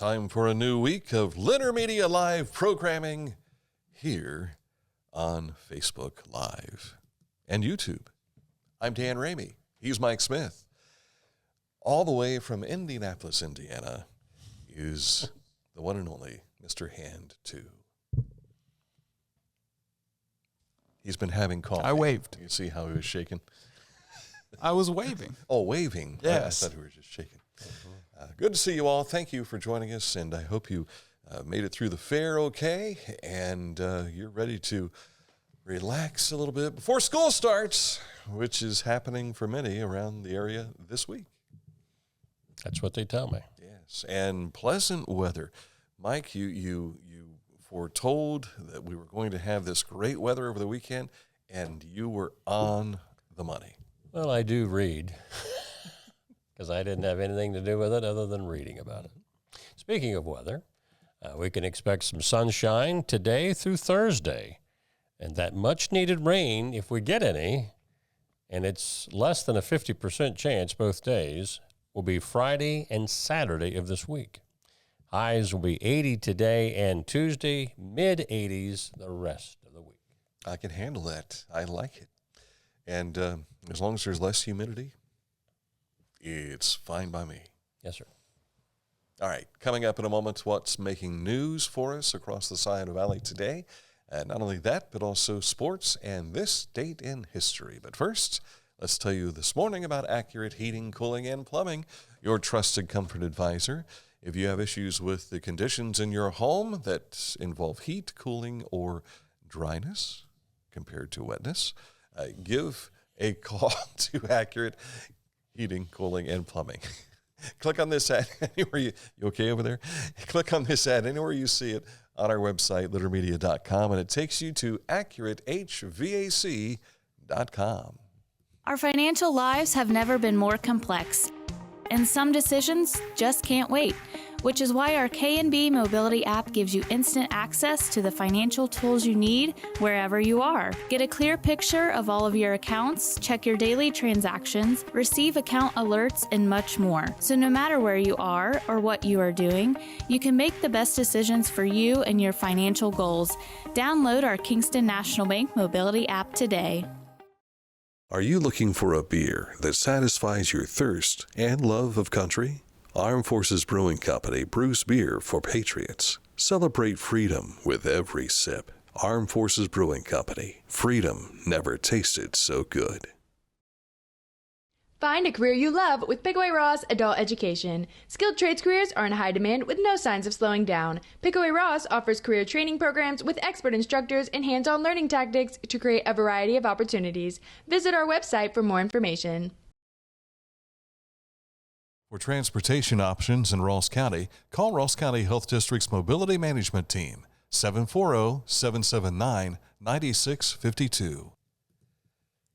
Time for a new week of Litter Media Live programming here on Facebook Live and YouTube. I'm Dan Ramey. He's Mike Smith. All the way from Indianapolis, Indiana, is the one and only Mr. Hand 2. He's been having coffee. I waved. You see how he was shaking? I was waving. Oh, waving. Yes. I thought we were just shaking. Good to see you all. Thank you for joining us, and I hope you made it through the fair okay, and you're ready to relax a little bit before school starts, which is happening for many around the area this week. That's what they tell me. Yes, and pleasant weather. Mike, you foretold that we were going to have this great weather over the weekend, and you were on the money. Well, I do read, because I didn't have anything to do with it other than reading about it. Speaking of weather, we can expect some sunshine today through Thursday, and that much-needed rain, if we get any, and it's less than a 50% chance both days, will be Friday and Saturday of this week. Highs will be 80 today and Tuesday, mid-80s the rest of the week. I can handle that. I like it. And as long as there's less humidity, it's fine by me. Yes, sir. All right, coming up in a moment, what's making news for us across the Scioto Valley today. Not only that, but also sports and this date in history. But first, let's tell you this morning about Accurate Heating, Cooling, and Plumbing, your trusted comfort advisor. If you have issues with the conditions in your home that involve heat, cooling, or dryness compared to wetness, give a call to Accurate Heating, Cooling, and Plumbing. Click on this ad anywhere you okay over there? Click on this ad anywhere you see it on our website, littermedia.com, and it takes you to AccurateHVAC.com. Our financial lives have never been more complex, and some decisions just can't wait, which is why our K&B Mobility app gives you instant access to the financial tools you need wherever you are. Get a clear picture of all of your accounts, check your daily transactions, receive account alerts, and much more. So no matter where you are or what you are doing, you can make the best decisions for you and your financial goals. Download our Kingston National Bank Mobility app today. Are you looking for a beer that satisfies your thirst and love of country? Armed Forces Brewing Company brews beer for patriots. Celebrate freedom with every sip. Armed Forces Brewing Company. Freedom never tasted so good. Find a career you love with Pickaway-Ross Adult Education. Skilled trades careers are in high demand with no signs of slowing down. Pickaway-Ross offers career training programs with expert instructors and hands-on learning tactics to create a variety of opportunities. Visit our website for more information. For transportation options in Ross County, call Ross County Health District's Mobility Management Team, 740-779-9652.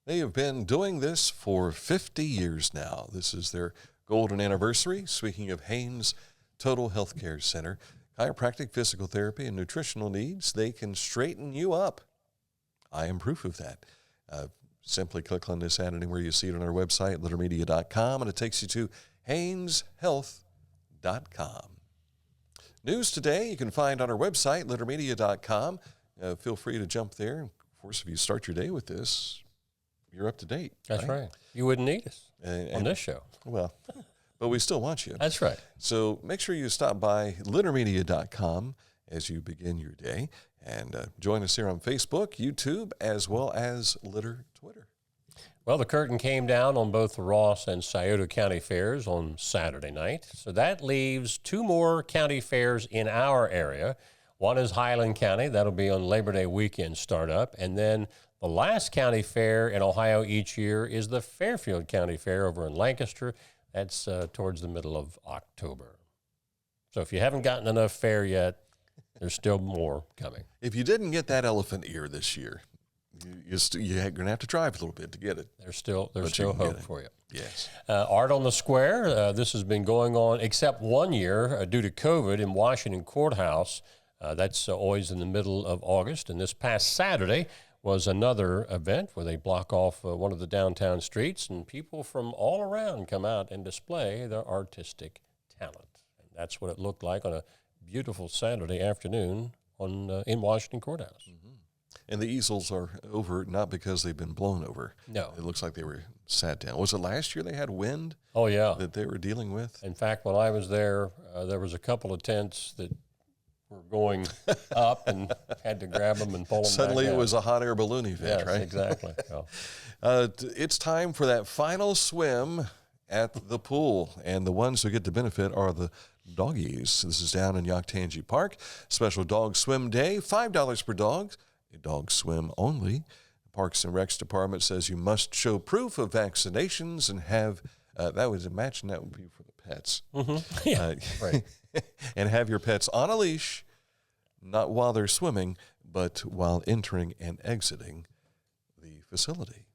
They have been doing this for 50 years now. This is their golden anniversary. Speaking of Haynes Total Health Care Center, chiropractic, physical therapy, and nutritional needs, they can straighten you up. I am proof of that. Simply click on this ad anywhere you see it on our website, littermedia.com, and it takes you to HaynesHealth.com. News today you can find on our website, littermedia.com. Feel free to jump there. Of course, if you start your day with this, you're up to date. That's right. You wouldn't need us on this show. Well, but we still want you. That's right. So make sure you stop by littermedia.com as you begin your day, and join us here on Facebook, YouTube, as well as Litter Twitter. Well, the curtain came down on both the Ross and Scioto County fairs on Saturday night. So that leaves two more county fairs in our area. One is Highland County. That'll be on Labor Day weekend startup. And then the last county fair in Ohio each year is the Fairfield County Fair over in Lancaster. That's towards the middle of October. So if you haven't gotten enough fair yet, there's still more coming. If you didn't get that elephant ear this year, you're going to have to drive a little bit to get it. There's still hope for you. Yes. Art on the Square, this has been going on except 1 year due to COVID in Washington Courthouse. That's always in the middle of August. And this past Saturday was another event where they block off one of the downtown streets, and people from all around come out and display their artistic talent. And That's what it looked like on a beautiful Saturday afternoon in Washington Courthouse. And the easels are over not because they've been blown over. No. It looks like they were sat down. Was it last year they had wind Oh, yeah. that they were dealing with? In fact, when I was there was a couple of tents that were going up and had to grab them and pull them Suddenly back it down. was a hot air balloon event, Yes, right? exactly. Yeah. It's time for that final swim at the pool, and the ones who get the benefit are the doggies. This is down in Yaktangi Park. Special dog swim day, $5 per dog. A dog swim only. The Parks and Recs Department says you must show proof of vaccinations and have, that would be for the pets. Mm-hmm. Yeah, right. And have your pets on a leash, not while they're swimming, but while entering and exiting the facility.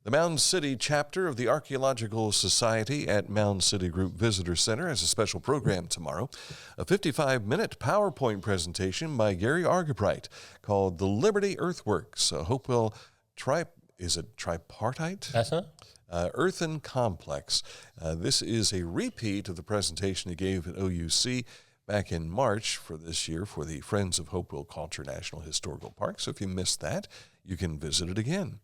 The Mound City chapter of the Archaeological Society at Mound City Group Visitor Center has a special program tomorrow, a 55-minute PowerPoint presentation by Gary Argabright called The Liberty Earthworks, a Hopewell tripartite? Uh-huh. Earthen complex. This is a repeat of the presentation he gave at OUC back in March for this year for the Friends of Hopewell Culture National Historical Park. So if you missed that, you can visit it again.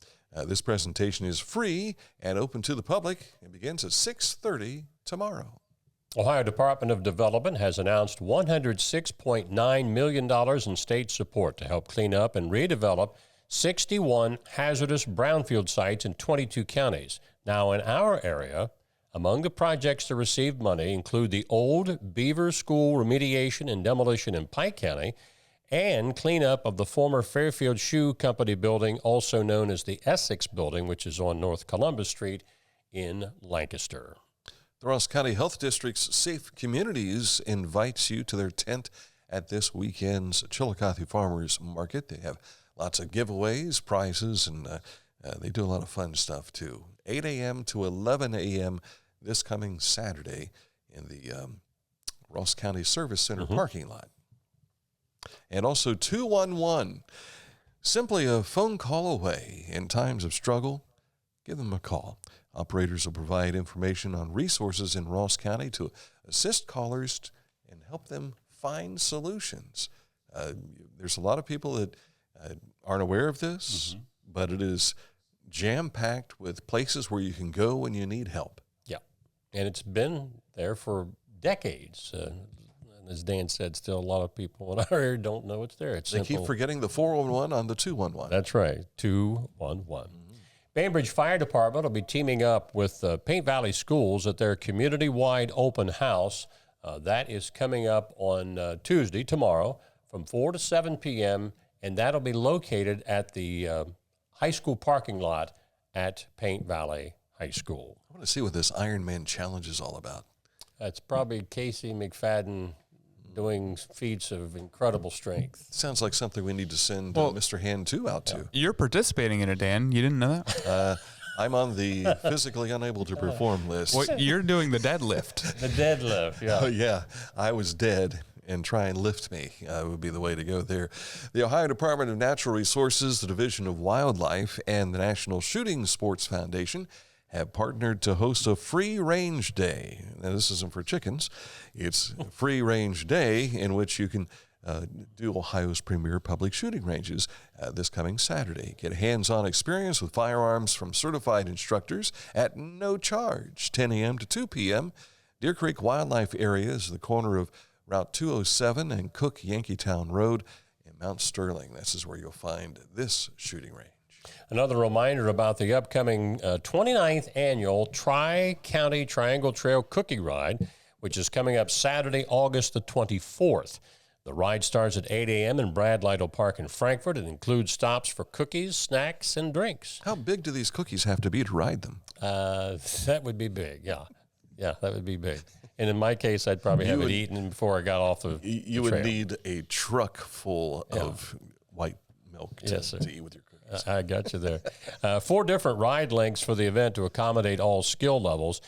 This presentation is free and open to the public and begins at 6:30 tomorrow. Ohio Department of Development has announced $106.9 million in state support to help clean up and redevelop 61 hazardous brownfield sites in 22 counties. Now, in our area, among the projects that received money include the old Beaver School remediation and demolition in Pike County and cleanup of the former Fairfield Shoe Company building, also known as the Essex building, which is on North Columbus Street in Lancaster. The Ross County Health District's Safe Communities invites you to their tent at this weekend's Chillicothe Farmers Market. They have lots of giveaways, prizes, and they do a lot of fun stuff too. 8 a.m. to 11 a.m. this coming Saturday in the Ross County Service Center parking lot. And also 211, simply a phone call away. In times of struggle, give them a call. Operators will provide information on resources in Ross County to assist callers and help them find solutions. There's a lot of people that aren't aware of this, but it is jam-packed with places where you can go when you need help. Yeah, and it's been there for decades. As Dan said, still a lot of people in our area don't know it's there. It's They simple. keep forgetting the 411 on the 211. That's right, 211. Bainbridge Fire Department will be teaming up with Paint Valley Schools at their community-wide open house. That is coming up on Tuesday, tomorrow, from 4 to 7 p.m., and that'll be located at the high school parking lot at Paint Valley High School. I want to see what this Ironman challenge is all about. That's probably Casey McFadden doing feats of incredible strength. Sounds like something we need to send Mr. Hand 2 out to. You're participating in it, Dan. You didn't know that? I'm on the physically unable to perform list. What, you're doing the deadlift. The deadlift, yeah. Oh, yeah. I was dead, and try and lift me would be the way to go there. The Ohio Department of Natural Resources, the Division of Wildlife, and the National Shooting Sports Foundation have partnered to host a free range day. Now, this isn't for chickens. It's a free range day in which you can do Ohio's premier public shooting ranges this coming Saturday. Get hands-on experience with firearms from certified instructors at no charge, 10 a.m. to 2 p.m. Deer Creek Wildlife Area is the corner of Route 207 and Cook Yankeetown Road in Mount Sterling. This is where you'll find this shooting range. Another reminder about the upcoming 29th annual Tri-County Triangle Trail Cookie Ride, which is coming up Saturday, August the 24th. The ride starts at 8 a.m. in Brad Lytle Park in Frankfort. It includes stops for cookies, snacks, and drinks. How big do these cookies have to be to ride them? That would be big, yeah. Yeah, that would be big. And in my case, I'd probably have it eaten before I got off the You trail. would need a truck full of white milk to eat with your cookies. I got you there. 4 different ride lengths for the event to accommodate all skill levels.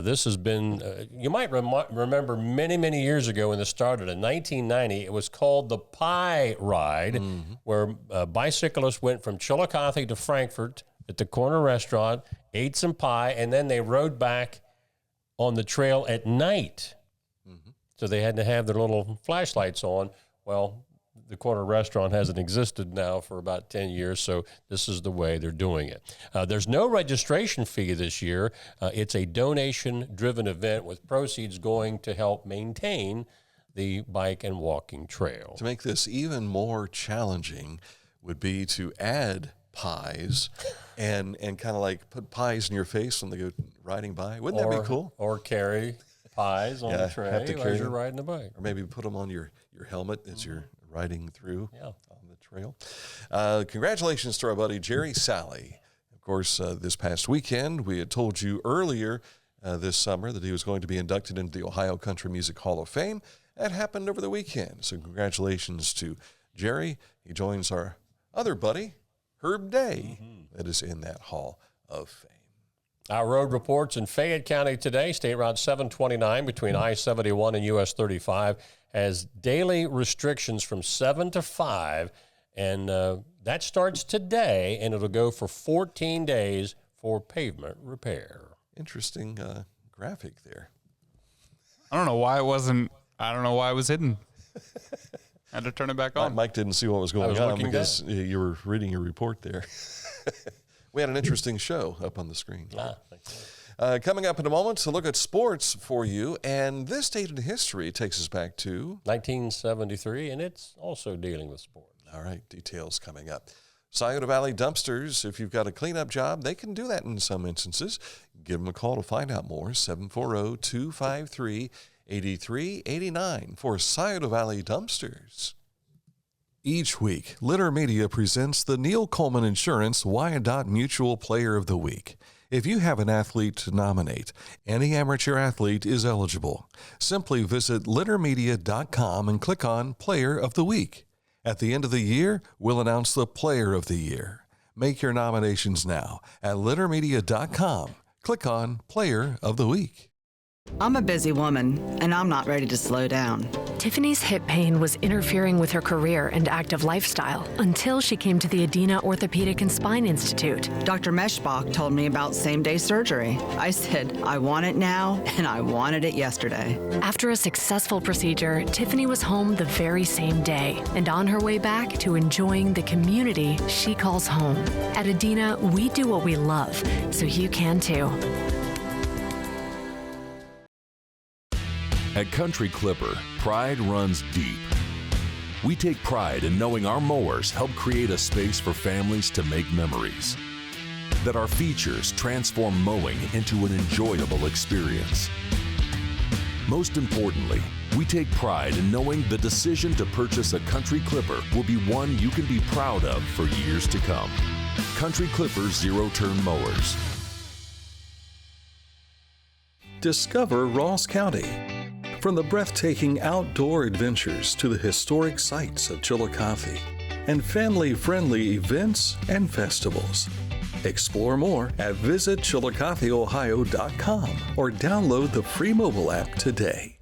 This has been, you might remember many, many years ago when this started in 1990, it was called the Pie Ride, where bicyclists went from Chillicothe to Frankfort at the corner restaurant, ate some pie, and then they rode back on the trail at night so they had to have their little flashlights on. Well, the corner restaurant hasn't existed now for about 10 years, so this is the way they're doing it. There's no registration fee this year. It's a donation-driven event with proceeds going to help maintain the bike and walking trail. To make this even more challenging would be to add pies and kind of like put pies in your face when they go riding by. Wouldn't that be cool? Or carry pies on the tray as you're riding the bike. Or maybe put them on your helmet as you're riding through on the trail. Congratulations to our buddy Jerry Salley. Of course, this past weekend, we had told you earlier this summer that he was going to be inducted into the Ohio Country Music Hall of Fame. That happened over the weekend. So congratulations to Jerry. He joins our other buddy, Herb Day, that is in that Hall of Fame. Our road reports in Fayette County today. State Route 729 between I-71 and US 35 has daily restrictions from 7 to 5, and that starts today, and it'll go for 14 days for pavement repair. Interesting graphic there. I don't know why it was hidden. Had to turn it back on. Mike didn't see what was going on because you were reading your report there. We had an interesting show up on the screen. Coming up in a moment to look at sports for you, and this date in history takes us back to 1973, and it's also dealing with sports. All right, details coming up. Scioto Valley Dumpsters, if you've got a cleanup job, they can do that in some instances. Give them a call to find out more, 740-253-8389 for Scioto Valley Dumpsters. Each week, Litter Media presents the Neil Coleman Insurance Wyandotte Mutual Player of the Week. If you have an athlete to nominate, any amateur athlete is eligible. Simply visit littermedia.com and click on Player of the Week. At the end of the year, we'll announce the Player of the Year. Make your nominations now at littermedia.com. Click on Player of the Week. I'm a busy woman, and I'm not ready to slow down. Tiffany's hip pain was interfering with her career and active lifestyle until she came to the Adina Orthopedic and Spine Institute. Dr. Meshbach told me about same-day surgery. I said, I want it now, and I wanted it yesterday. After a successful procedure, Tiffany was home the very same day and on her way back to enjoying the community she calls home. At Adina, we do what we love, so you can too. At Country Clipper, pride runs deep. We take pride in knowing our mowers help create a space for families to make memories. That our features transform mowing into an enjoyable experience. Most importantly, we take pride in knowing the decision to purchase a Country Clipper will be one you can be proud of for years to come. Country Clipper zero-turn mowers. Discover Ross County. From the breathtaking outdoor adventures to the historic sights of Chillicothe and family-friendly events and festivals. Explore more at visitchillicotheohio.com or download the free mobile app today.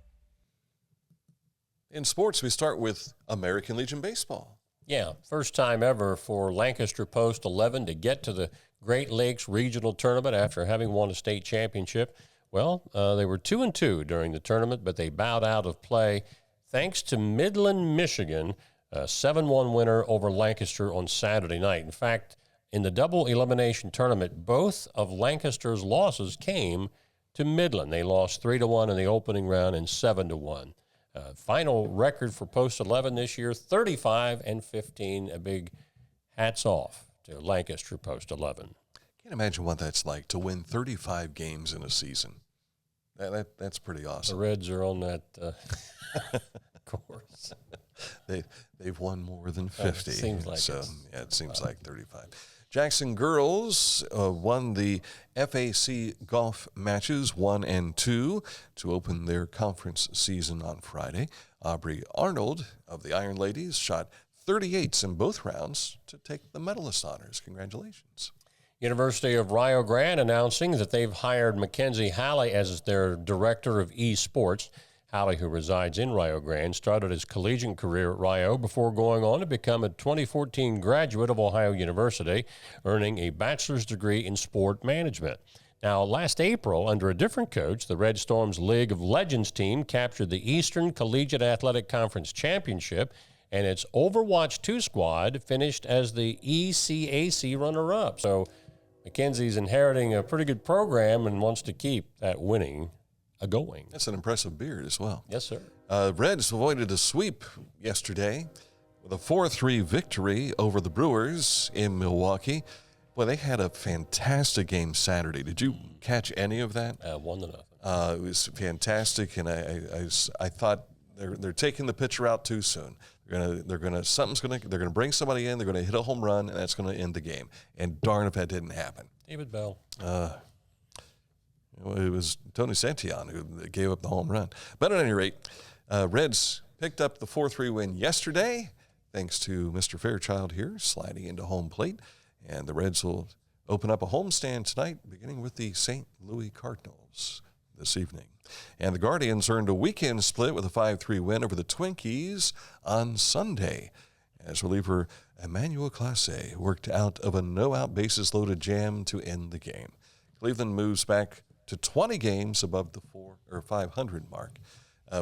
In sports, we start with American Legion Baseball. Yeah, first time ever for Lancaster Post 11 to get to the Great Lakes Regional Tournament after having won a state championship. Well, they were 2-2 during the tournament, but they bowed out of play thanks to Midland, Michigan, a 7-1 winner over Lancaster on Saturday night. In fact, in the double elimination tournament, both of Lancaster's losses came to Midland. They lost 3-1 in the opening round and 7-1. Final record for Post 11 this year, 35-15. A big hats off to Lancaster Post 11. Can't imagine what that's like to win 35 games in a season. That's pretty awesome. The Reds are on that course. They've won more than 50. It seems like it seems like 35. Jackson girls won the FAC golf matches 1 and 2 to open their conference season on Friday. Aubrey Arnold of the Iron Ladies shot 38s in both rounds to take the medalist honors. Congratulations. University of Rio Grande announcing that they've hired Mackenzie Halley as their director of eSports. Halley, who resides in Rio Grande, started his collegiate career at Rio before going on to become a 2014 graduate of Ohio University, earning a bachelor's degree in sport management. Now, last April, under a different coach, the Red Storm's League of Legends team captured the Eastern Collegiate Athletic Conference Championship, and its Overwatch 2 squad finished as the ECAC runner-up. So McKenzie's inheriting a pretty good program and wants to keep that winning going. That's an impressive beard as well. Yes, sir. Reds avoided a sweep yesterday with a 4-3 victory over the Brewers in Milwaukee. Boy, they had a fantastic game Saturday. Did you catch any of that? 1-0. It was fantastic, and I thought they're taking the pitcher out too soon. They're gonna bring somebody in. They're gonna hit a home run, and that's gonna end the game. And darn if that didn't happen. David Bell. It was Tony Santillan who gave up the home run. But at any rate, Reds picked up the 4-3 win yesterday, thanks to Mr. Fairchild here sliding into home plate. And the Reds will open up a homestand tonight, beginning with the St. Louis Cardinals this evening. And the Guardians earned a weekend split with a 5-3 win over the Twinkies on Sunday, as reliever Emmanuel Clase worked out of a no-out bases-loaded jam to end the game. Cleveland moves back to 20 games above the 500 mark.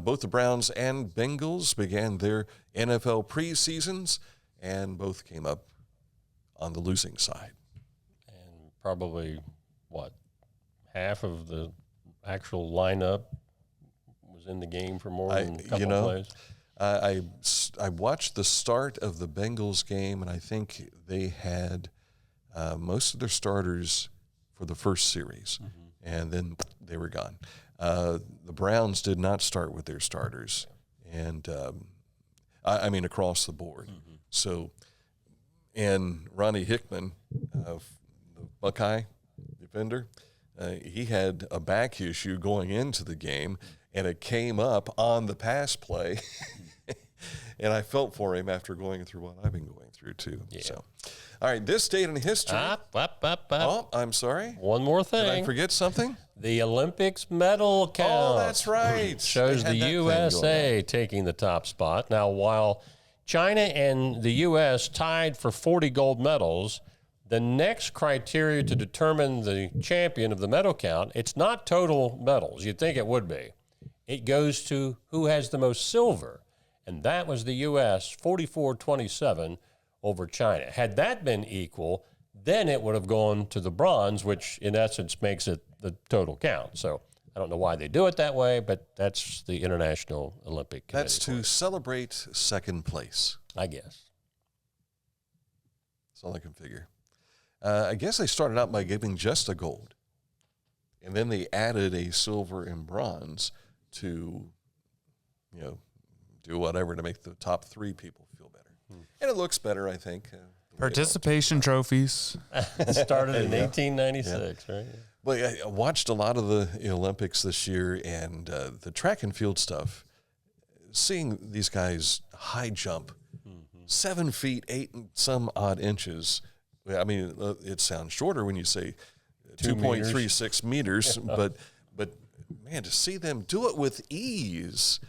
Both the Browns and Bengals began their NFL preseasons, and both came up on the losing side. And probably, half of the actual lineup was in the game for more than a couple of plays? I watched the start of the Bengals game, and I think they had most of their starters for the first series, and then they were gone. The Browns did not start with their starters, and I mean across the board. So, and Ronnie Hickman, the Buckeye defender, he had a back issue going into the game, and it came up on the pass play. And I felt for him after going through what I've been going through, too. Yeah. So, all right, this date in history. Oh, I'm sorry. One more thing. Did I forget something? The Olympics medal count. Oh, that's right. Shows the USA taking the top spot. Now, while China and the U.S. tied for 40 gold medals, the next criteria to determine the champion of the medal count, it's not total medals. You'd think it would be. It goes to who has the most silver. And that was the U.S., 44-27 over China. Had that been equal, then it would have gone to the bronze, which in essence makes it the total count. So I don't know why they do it that way, but that's the International Olympic Committee. That's to celebrate second place, I guess. That's all I can figure. I guess they started out by giving just a gold, and then they added a silver and bronze to, do whatever to make the top three people feel better. And it looks better, I think. Participation trophies. It started in 1896, right? Well, I watched a lot of the Olympics this year, and the track and field stuff, seeing these guys high jump, 7 feet, 8 and some odd inches. I mean, it sounds shorter when you say 2.36 meters, but man, to see them do it with ease.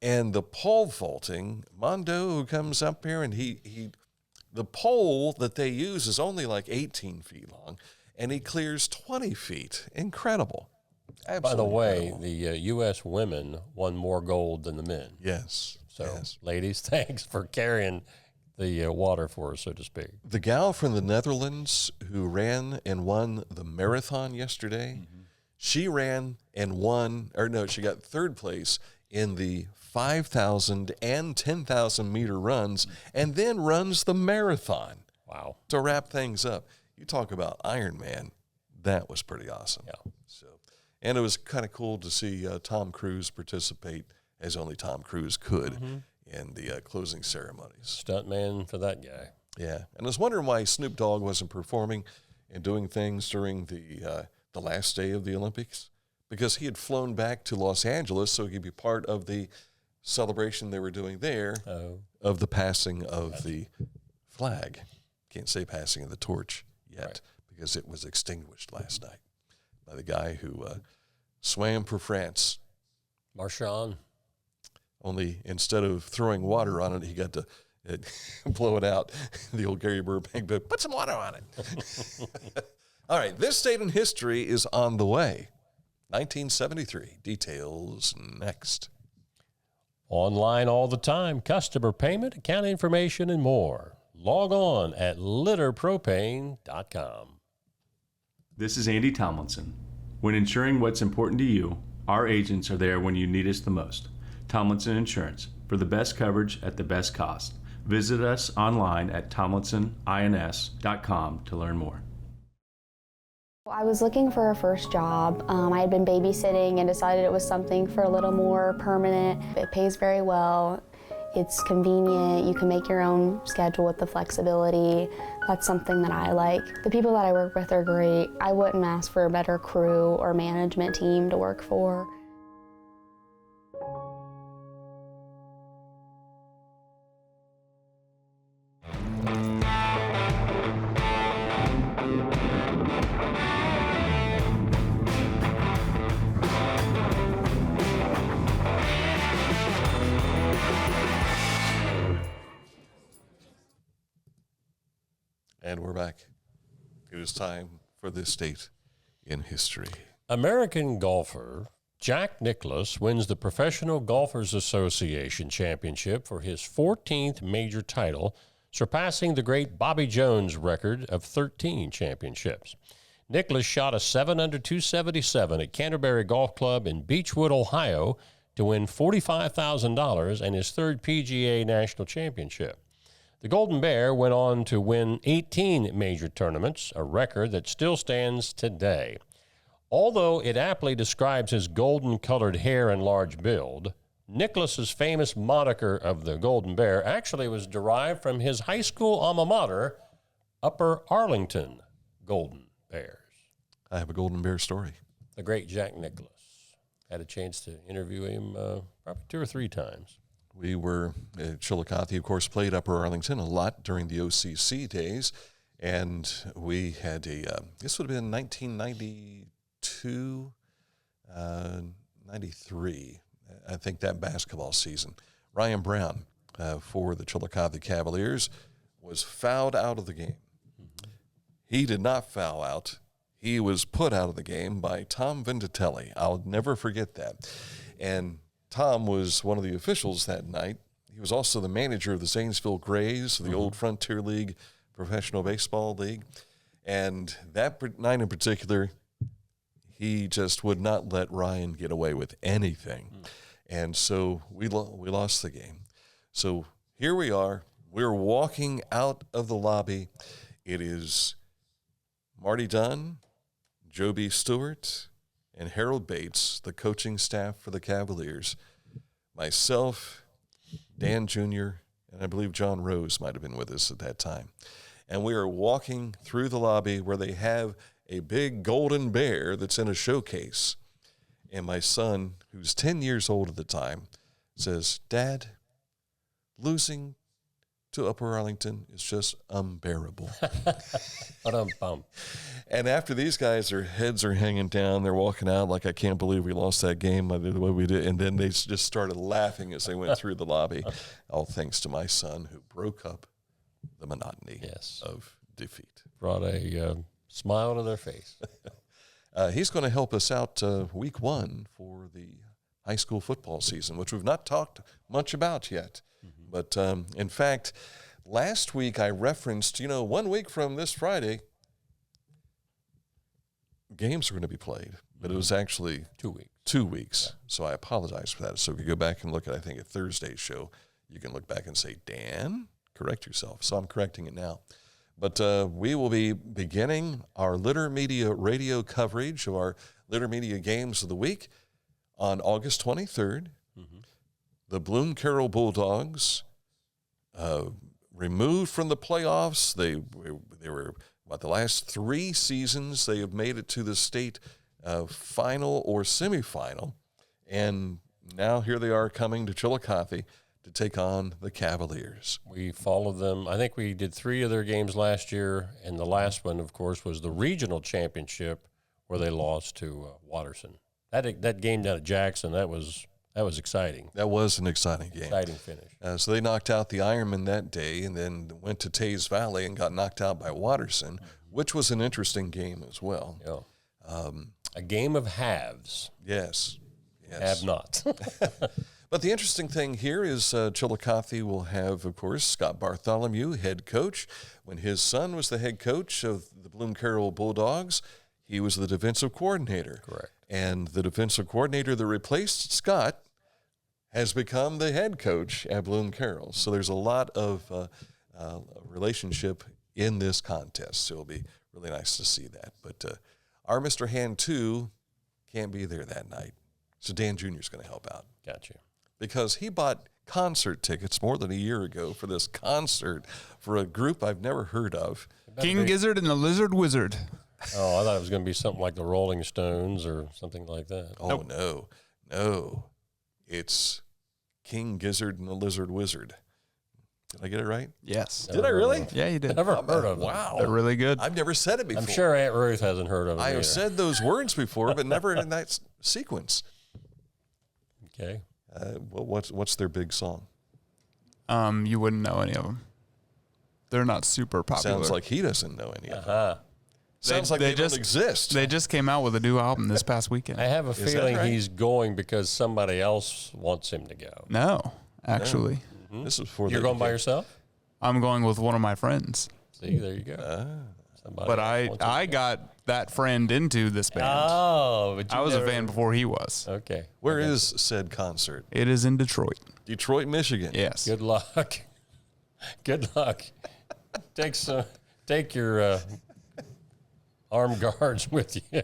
And the pole vaulting, Mondo, who comes up here, and the pole that they use is only like 18 feet long, and he clears 20 feet. Incredible. Absolutely. By the way, incredible. the U.S. women won more gold than the men. Yes. So, yes. Ladies, thanks for carrying the water for us, so to speak. The gal from the Netherlands who ran and won the marathon yesterday, she ran and won, she got third place in the 5,000 and 10,000 meter runs, and then runs the marathon. Wow. To wrap things up. You talk about Iron Man. That was pretty awesome. Yeah. So, and it was kind of cool to see Tom Cruise participate, as only Tom Cruise could, in the closing ceremonies. Stuntman for that guy. Yeah. And I was wondering why Snoop Dogg wasn't performing and doing things during the last day of the Olympics, because he had flown back to Los Angeles so he could be part of the celebration they were doing there of the passing of the flag. Can't say passing of the torch yet, because it was extinguished last night by the guy who swam for France. Marchand. Only instead of throwing water on it, he got to blow it out. The old Gary Burbank, but put some water on it. All right, this date in history is on the way. 1973. Details next. Online all the time, customer payment, account information, and more. Log on at litterpropane.com. This is Andy Tomlinson. When ensuring what's important to you, our agents are there when you need us the most. Tomlinson Insurance, for the best coverage at the best cost. Visit us online at tomlinsonins.com to learn more. I was looking for a first job. I had been babysitting and decided it was something for a little more permanent. It pays very well. It's convenient. You can make your own schedule with the flexibility. That's something that I like. The people that I work with are great. I wouldn't ask for a better crew or management team to work for. And we're back. It is time for this date in history. American golfer Jack Nicklaus wins the Professional Golfers Association Championship for his 14th major title, surpassing the great Bobby Jones' record of 13 championships. Nicklaus shot a 7 under 277 at Canterbury Golf Club in Beechwood, Ohio, to win $45,000 and his third PGA National Championship. The Golden Bear went on to win 18 major tournaments, a record that still stands today. Although it aptly describes his golden-colored hair and large build, Nicklaus's famous moniker of the Golden Bear actually was derived from his high school alma mater, Upper Arlington Golden Bears. I have a Golden Bear story. The great Jack Nicklaus. Had a chance to interview him probably 2 or 3 times. We were at Chillicothe, of course, played Upper Arlington a lot during the OCC days, and we had this would have been 1992, 93, I think, that basketball season. Ryan Brown for the Chillicothe Cavaliers was fouled out of the game. Mm-hmm. He did not foul out. He was put out of the game by Tom Venditelli. I'll never forget that. And Tom was one of the officials that night. He was also the manager of the Zanesville Grays, the old Frontier League Professional Baseball League. And that night in particular, he just would not let Ryan get away with anything. And so we lost the game. So here we are. We're walking out of the lobby. It is Marty Dunn, Joe B. Stewart, and Harold Bates, the coaching staff for the Cavaliers, myself, Dan Jr., and I believe John Rose might have been with us at that time. And we are walking through the lobby where they have a big golden bear that's in a showcase. And my son, who's 10 years old at the time, says, "Dad, losing to Upper Arlington is just unbearable." And after these guys, their heads are hanging down, they're walking out like, "I can't believe we lost that game the way we did." And then they just started laughing as they went through the lobby, all thanks to my son, who broke up the monotony of defeat. Brought a smile to their face. He's going to help us out week 1 for the high school football season, which we've not talked much about yet. Mm-hmm. But in fact, last week I referenced, 1 week from this Friday, games are going to be played, but it was actually 2 weeks. 2 weeks. Yeah. So I apologize for that. So if you go back and look at, I think, a Thursday's show, you can look back and say, "Dan, correct yourself." So I'm correcting it now. But we will be beginning our Litter Media radio coverage of our Litter Media games of the week on August 23rd. Mm-hmm. The Bloom Carroll Bulldogs, removed from the playoffs. They were about the last 3 seasons. They have made it to the state final or semifinal. And now here they are coming to Chillicothe to take on the Cavaliers. We followed them. I think we did 3 of their games last year, and the last one, of course, was the regional championship where they lost to Watterson. That game down at Jackson, that was exciting. That was an exciting game. Exciting finish. So they knocked out the Ironman that day and then went to Tays Valley and got knocked out by Watterson, which was an interesting game as well. Yeah. A game of halves. Yes. Have not. But the interesting thing here is Chillicothe will have, of course, Scott Bartholomew, head coach. When his son was the head coach of the Bloom Carroll Bulldogs, he was the defensive coordinator. Correct. And the defensive coordinator that replaced Scott has become the head coach at Bloom Carroll. So there's a lot of relationship in this contest. So it'll be really nice to see that. But our Mr. Hand 2 can't be there that night. So Dan Jr. is going to help out. Gotcha. Because he bought concert tickets more than a year ago for this concert for a group I've never heard of. King Gizzard and the Lizard Wizard. Oh, I thought it was going to be something like the Rolling Stones or something like that. Oh, nope. No. It's King Gizzard and the Lizard Wizard. Did I get it right? Yes. Did I really? Yeah, you did. Never heard of them. Wow. They're really good. I've never said it before. I'm sure Aunt Ruth hasn't heard of them I have either. said those words before, but never in that sequence. Okay. What's their big song? You wouldn't know any of them. They're not super popular. Sounds like he doesn't know any of them. Uh-huh. Sounds like they don't exist. They just came out with a new album this past weekend. I have a that feeling right? he's going because somebody else wants him to go. No, actually. Mm-hmm. This is for You're going by yourself? I'm going with one of my friends. See, there you go. But I got that friend into this band. Oh, but I was a fan before he was. Okay. Where is said concert? It is in Detroit. Detroit, Michigan. Yes. Good luck. Good luck. Take your armed guards with you.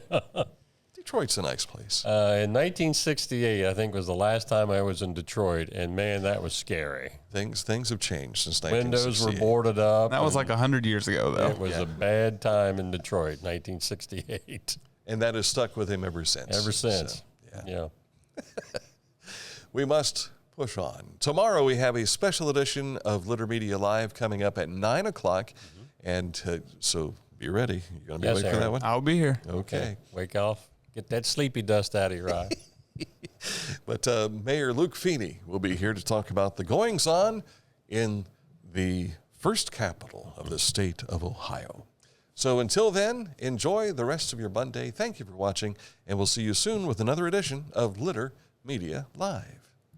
Detroit's a nice place. In 1968, I think was the last time I was in Detroit, and man, that was scary. Things have changed since Windows 1968. were boarded up. That was like 100 years ago, though. It was a bad time in Detroit, 1968. And that has stuck with him ever since. Ever since. So, yeah. We must push on. Tomorrow we have a special edition of Litter Media Live coming up at 9 o'clock. And so be ready. You're going to be awake for that one? I'll be here. Okay. Wake off. Get that sleepy dust out of your eye. But Mayor Luke Feeney will be here to talk about the goings-on in the first capital of the state of Ohio. So until then, enjoy the rest of your Monday. Thank you for watching, and we'll see you soon with another edition of Litter Media Live.